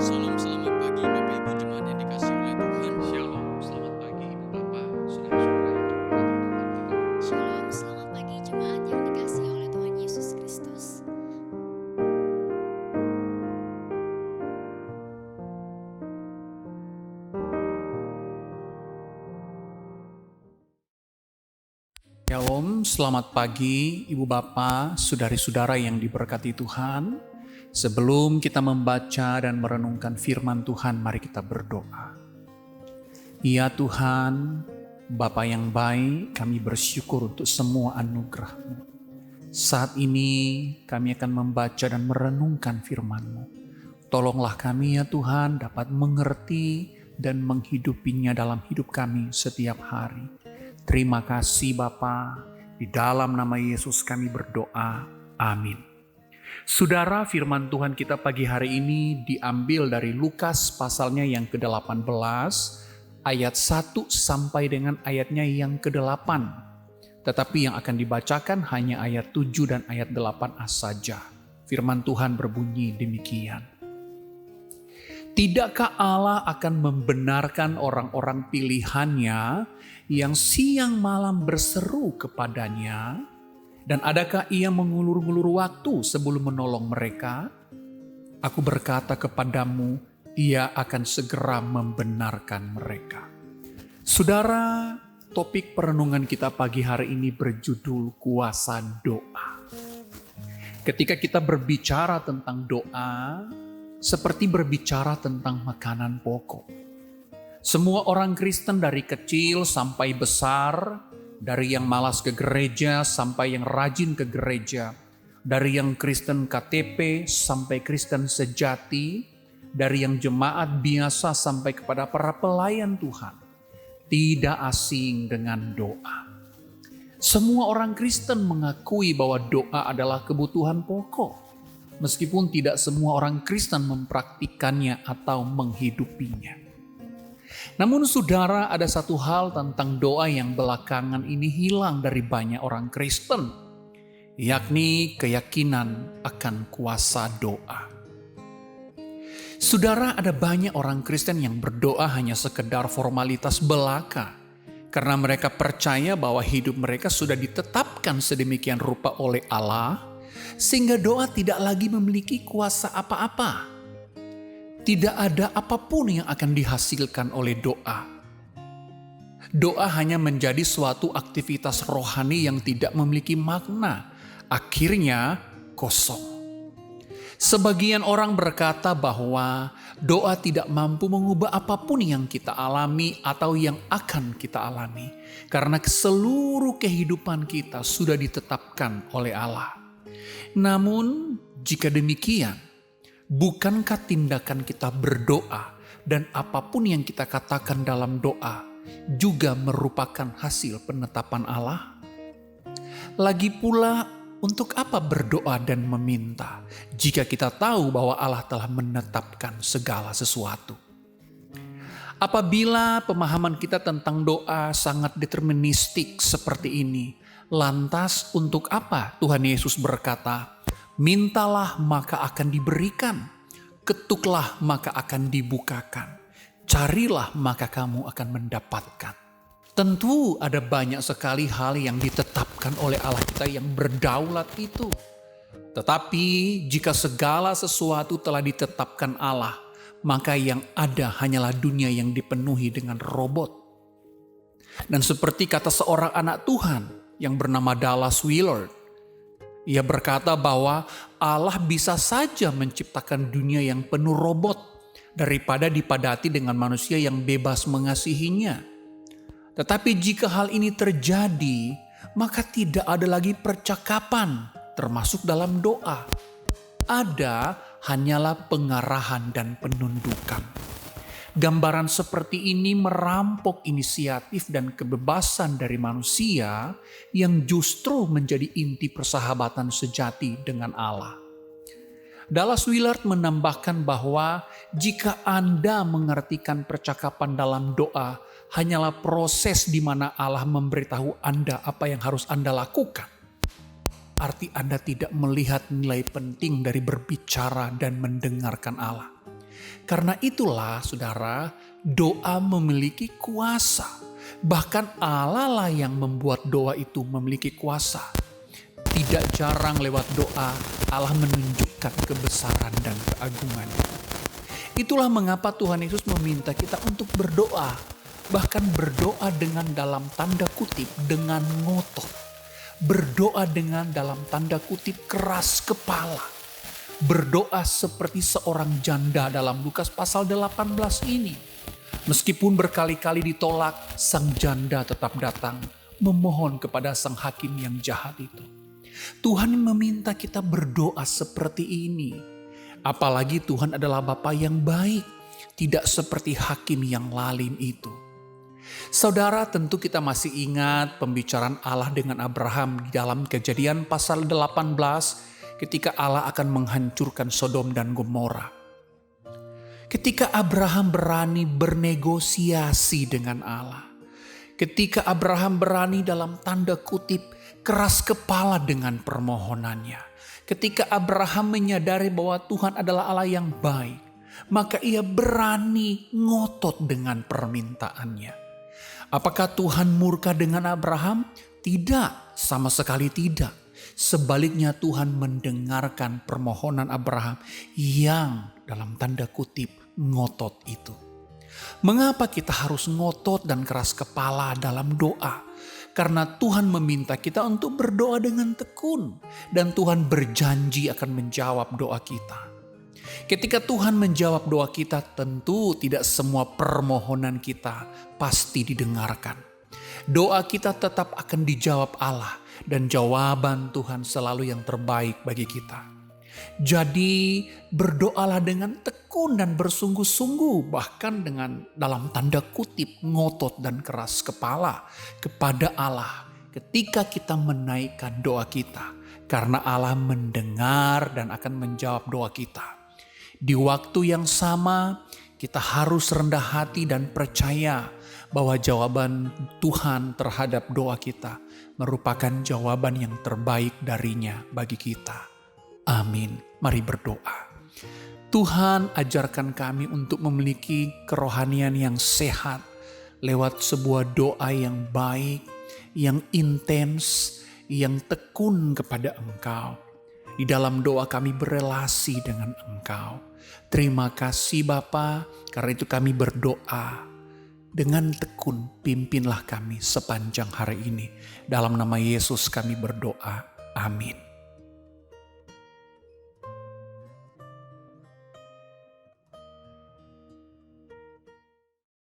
Salam, selamat pagi Bapak Ibu jemaat yang dikasihi oleh Tuhan. Shalom, selamat pagi Ibu Bapak, saudara-saudara yang diberkati Tuhan kita. Shalom, selamat pagi jemaat yang dikasihi oleh Tuhan Yesus Kristus. Shalom, selamat pagi Ibu Bapak, saudari-saudara yang diberkati Tuhan. Sebelum kita membaca dan merenungkan firman Tuhan, mari kita berdoa. Ya Tuhan, Bapa yang baik, kami bersyukur untuk semua anugerah-Mu. Saat ini kami akan membaca dan merenungkan firman-Mu. Tolonglah kami ya Tuhan dapat mengerti dan menghidupinya dalam hidup kami setiap hari. Terima kasih Bapa, di dalam nama Yesus kami berdoa, amin. Saudara, firman Tuhan kita pagi hari ini diambil dari Lukas pasalnya yang ke-18, ayat 1 sampai dengan ayatnya yang ke-8. Tetapi yang akan dibacakan hanya ayat 7 dan ayat 8a saja. Firman Tuhan berbunyi demikian. Tidakkah Allah akan membenarkan orang-orang pilihannya yang siang malam berseru kepadanya? Dan adakah ia mengulur-ngulur waktu sebelum menolong mereka? Aku berkata kepadamu, ia akan segera membenarkan mereka. Saudara, topik perenungan kita pagi hari ini berjudul kuasa doa. Ketika kita berbicara tentang doa, seperti berbicara tentang makanan pokok. Semua orang Kristen dari kecil sampai besar, dari yang malas ke gereja sampai yang rajin ke gereja, dari yang Kristen KTP sampai Kristen sejati, dari yang jemaat biasa sampai kepada para pelayan Tuhan, tidak asing dengan doa. Semua orang Kristen mengakui bahwa doa adalah kebutuhan pokok. Meskipun tidak semua orang Kristen mempraktikannya atau menghidupinya. Namun saudara, ada satu hal tentang doa yang belakangan ini hilang dari banyak orang Kristen, yakni keyakinan akan kuasa doa. Saudara, ada banyak orang Kristen yang berdoa hanya sekedar formalitas belaka, karena mereka percaya bahwa hidup mereka sudah ditetapkan sedemikian rupa oleh Allah, sehingga doa tidak lagi memiliki kuasa apa-apa. Tidak ada apapun yang akan dihasilkan oleh doa. Doa hanya menjadi suatu aktivitas rohani yang tidak memiliki makna. Akhirnya kosong. Sebagian orang berkata bahwa doa tidak mampu mengubah apapun yang kita alami atau yang akan kita alami. Karena seluruh kehidupan kita sudah ditetapkan oleh Allah. Namun, jika demikian, bukankah tindakan kita berdoa dan apapun yang kita katakan dalam doa juga merupakan hasil penetapan Allah? Lagi pula, untuk apa berdoa dan meminta jika kita tahu bahwa Allah telah menetapkan segala sesuatu? Apabila pemahaman kita tentang doa sangat deterministik seperti ini, lantas untuk apa Tuhan Yesus berkata, mintalah maka akan diberikan, ketuklah maka akan dibukakan, carilah maka kamu akan mendapatkan. Tentu ada banyak sekali hal yang ditetapkan oleh Allah kita yang berdaulat itu. Tetapi jika segala sesuatu telah ditetapkan Allah, maka yang ada hanyalah dunia yang dipenuhi dengan robot. Dan seperti kata seorang anak Tuhan yang bernama Dallas Willard, ia berkata bahwa Allah bisa saja menciptakan dunia yang penuh robot daripada dipadati dengan manusia yang bebas mengasihinya. Tetapi jika hal ini terjadi, maka tidak ada lagi percakapan, termasuk dalam doa. Ada hanyalah pengarahan dan penundukan. Gambaran seperti ini merampok inisiatif dan kebebasan dari manusia yang justru menjadi inti persahabatan sejati dengan Allah. Dallas Willard menambahkan bahwa jika Anda mengartikan percakapan dalam doa hanyalah proses di mana Allah memberitahu Anda apa yang harus Anda lakukan, arti Anda tidak melihat nilai penting dari berbicara dan mendengarkan Allah. Karena itulah saudara, doa memiliki kuasa. Bahkan Allah lah yang membuat doa itu memiliki kuasa. Tidak jarang lewat doa Allah menunjukkan kebesaran dan keagungannya. Itulah mengapa Tuhan Yesus meminta kita untuk berdoa. Bahkan berdoa dengan dalam tanda kutip dengan ngotot. Berdoa dengan dalam tanda kutip keras kepala. Berdoa seperti seorang janda dalam Lukas pasal 18 ini. Meskipun berkali-kali ditolak, sang janda tetap datang memohon kepada sang hakim yang jahat itu. Tuhan meminta kita berdoa seperti ini. Apalagi Tuhan adalah Bapa yang baik, tidak seperti hakim yang lalim itu. Saudara, tentu kita masih ingat pembicaraan Allah dengan Abraham di dalam Kejadian pasal 18 ketika Allah akan menghancurkan Sodom dan Gomora. Ketika Abraham berani bernegosiasi dengan Allah. Ketika Abraham berani dalam tanda kutip keras kepala dengan permohonannya. Ketika Abraham menyadari bahwa Tuhan adalah Allah yang baik, maka ia berani ngotot dengan permintaannya. Apakah Tuhan murka dengan Abraham? Tidak, sama sekali tidak. Sebaliknya Tuhan mendengarkan permohonan Abraham yang dalam tanda kutip ngotot itu. Mengapa kita harus ngotot dan keras kepala dalam doa? Karena Tuhan meminta kita untuk berdoa dengan tekun. Dan Tuhan berjanji akan menjawab doa kita. Ketika Tuhan menjawab doa kita, tentu tidak semua permohonan kita pasti didengarkan. Doa kita tetap akan dijawab Allah. Dan jawaban Tuhan selalu yang terbaik bagi kita. Jadi berdoalah dengan tekun dan bersungguh-sungguh, bahkan dengan dalam tanda kutip ngotot dan keras kepala kepada Allah ketika kita menaikkan doa kita. Karena Allah mendengar dan akan menjawab doa kita. Di waktu yang sama kita harus rendah hati dan percaya bahwa jawaban Tuhan terhadap doa kita merupakan jawaban yang terbaik darinya bagi kita. Amin. Mari berdoa. Tuhan, ajarkan kami untuk memiliki kerohanian yang sehat lewat sebuah doa yang baik, yang intens, yang tekun kepada Engkau. Di dalam doa kami berelasi dengan Engkau. Terima kasih Bapa, karena itu kami berdoa. Dengan tekun pimpinlah kami sepanjang hari ini. Dalam nama Yesus kami berdoa. Amin.